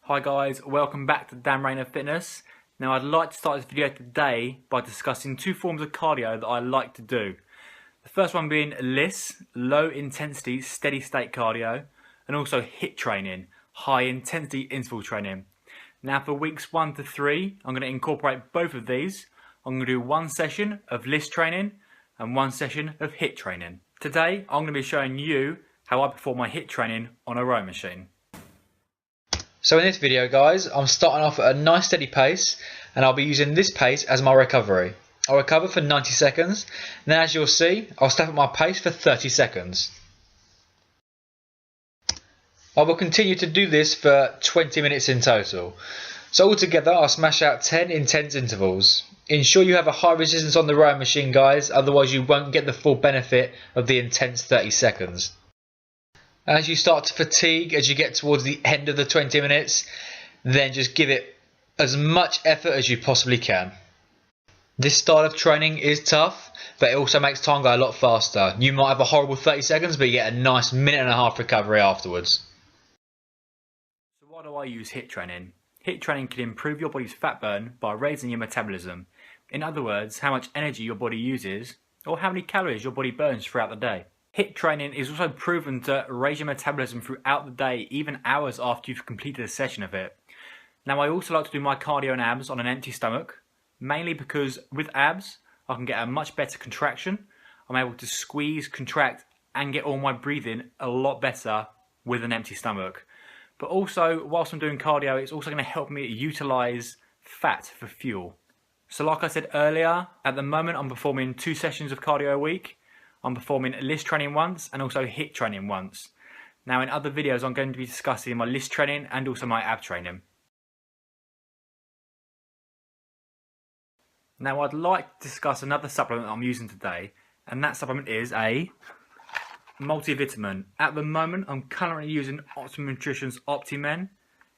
Hi guys, welcome back to Dan Rayner Fitness. Now I'd like to start this video today by discussing two forms of cardio that I like to do. The first one being LISS, low intensity steady state cardio, and also HIIT training, high intensity interval training. Now for weeks 1 to 3, I'm going to incorporate both of these. I'm going to do one session of LISS training and one session of HIIT training. Today I'm going to be showing you how I perform my HIIT training on a row machine. So in this video guys, I'm starting off at a nice steady pace and I'll be using this pace as my recovery. I'll recover for 90 seconds, and then as you'll see, I'll step up my pace for 30 seconds. I will continue to do this for 20 minutes in total. So altogether I'll smash out 10 intense intervals. Ensure you have a high resistance on the rowing machine guys, otherwise you won't get the full benefit of the intense 30 seconds. As you start to fatigue as you get towards the end of the 20 minutes, then just give it as much effort as you possibly can. This style of training is tough, but it also makes time go a lot faster. You might have a horrible 30 seconds, but you get a nice minute and a half recovery afterwards. So why do I use HIIT training? HIIT training can improve your body's fat burn by raising your metabolism. In other words, how much energy your body uses, or how many calories your body burns throughout the day. HIIT training is also proven to raise your metabolism throughout the day, even hours after you've completed a session of it. Now I also like to do my cardio and abs on an empty stomach, mainly because with abs I can get a much better contraction. I'm able to squeeze, contract and get all my breathing a lot better with an empty stomach. But also whilst I'm doing cardio, it's also going to help me utilise fat for fuel. So like I said earlier, at the moment I'm performing 2 sessions of cardio a week. I'm performing LISS training once and also HIIT training once. Now in other videos I'm going to be discussing my LISS training and also my ab training. Now I'd like to discuss another supplement I'm using today, and that supplement is a multivitamin. At the moment I'm currently using Optimum Nutrition's Optimen,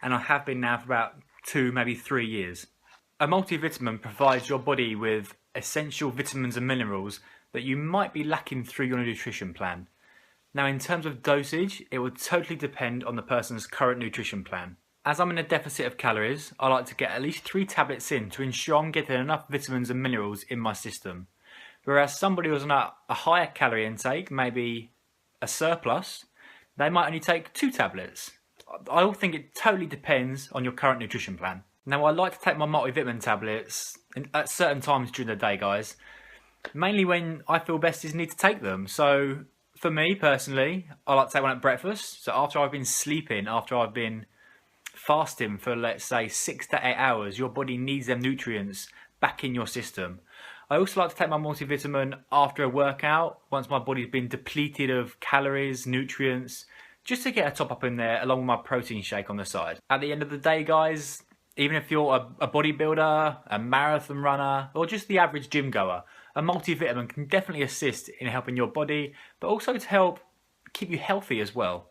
and I have been now for about 2, maybe 3 years. A multivitamin provides your body with essential vitamins and minerals that you might be lacking through your nutrition plan. Now in terms of dosage, it will totally depend on the person's current nutrition plan. As I'm in a deficit of calories, I like to get at least 3 tablets in to ensure I'm getting enough vitamins and minerals in my system. Whereas somebody who's on a higher calorie intake, maybe a surplus, they might only take 2 tablets. I think it totally depends on your current nutrition plan. Now I like to take my multivitamin tablets at certain times during the day guys, mainly when I feel best is need to take them. So for me personally, I like to take one at breakfast. So after I've been sleeping, after I've been fasting for let's say 6 to 8 hours, your body needs them nutrients back in your system. I also like to take my multivitamin after a workout, once my body's been depleted of calories, nutrients, just to get a top up in there along with my protein shake on the side. At the end of the day guys, even if you're a bodybuilder, a marathon runner, or just the average gym goer, a multivitamin can definitely assist in helping your body, but also to help keep you healthy as well.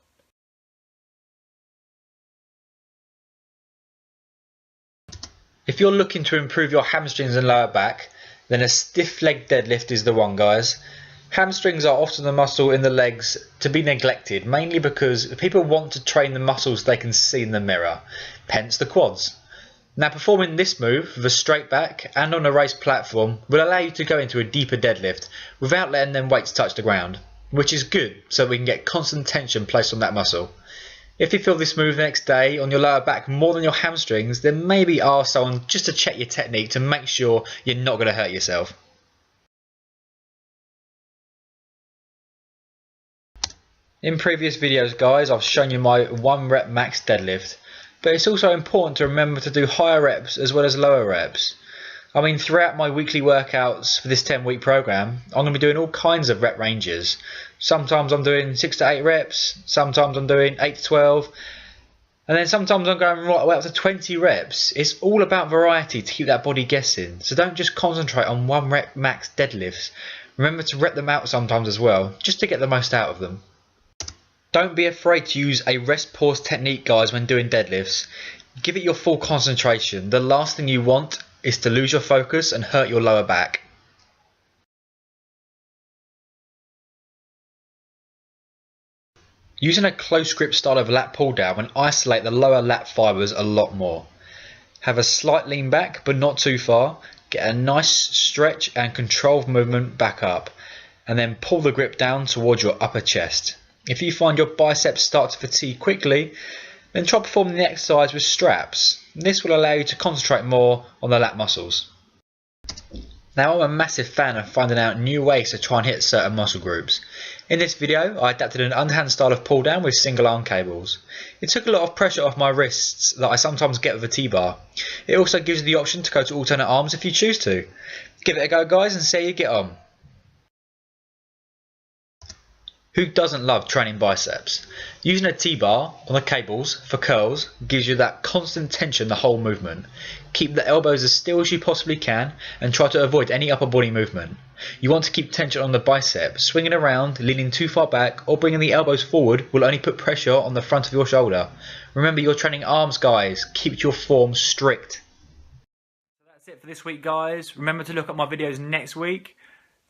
If you're looking to improve your hamstrings and lower back, then a stiff leg deadlift is the one guys. Hamstrings are often the muscle in the legs to be neglected, mainly because people want to train the muscles they can see in the mirror, hence the quads. Now performing this move with a straight back and on a raised platform will allow you to go into a deeper deadlift without letting them weights touch the ground, which is good so we can get constant tension placed on that muscle. If you feel this move the next day on your lower back more than your hamstrings, then maybe ask someone just to check your technique to make sure you're not going to hurt yourself. In previous videos guys, I've shown you my 1 rep max deadlift. But it's also important to remember to do higher reps as well as lower reps. I mean, throughout my weekly workouts for this 10-week program, I'm going to be doing all kinds of rep ranges. Sometimes I'm doing 6 to 8 reps, sometimes I'm doing 8 to 12, and then sometimes I'm going right way up to 20 reps. It's all about variety to keep that body guessing. So don't just concentrate on 1 rep max deadlifts. Remember to rep them out sometimes as well, just to get the most out of them. Don't be afraid to use a rest pause technique guys when doing deadlifts. Give it your full concentration. The last thing you want is to lose your focus and hurt your lower back. Using a close grip style of lat pull down will isolate the lower lat fibres a lot more. Have a slight lean back but not too far, get a nice stretch and controlled movement back up, and then pull the grip down towards your upper chest. If you find your biceps start to fatigue quickly, then try performing the exercise with straps. This will allow you to concentrate more on the lat muscles. Now, I'm a massive fan of finding out new ways to try and hit certain muscle groups. In this video, I adapted an underhand style of pull down with single arm cables. It took a lot of pressure off my wrists that I sometimes get with a T-bar. It also gives you the option to go to alternate arms if you choose to. Give it a go, guys, and see how you get on. Who doesn't love training biceps? Using a T-bar on the cables for curls gives you that constant tension the whole movement. Keep the elbows as still as you possibly can and try to avoid any upper body movement. You want to keep tension on the bicep. Swinging around, leaning too far back or bringing the elbows forward will only put pressure on the front of your shoulder. Remember, you're training arms, guys. Keep your form strict. So that's it for this week, guys. Remember to look at my videos next week.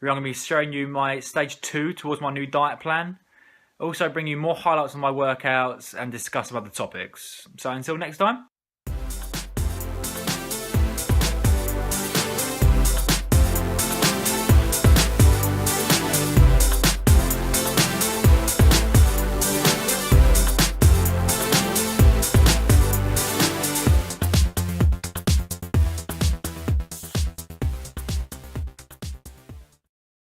I'm going to be showing you my stage 2 towards my new diet plan. Also bring you more highlights on my workouts and discuss some other topics. So until next time.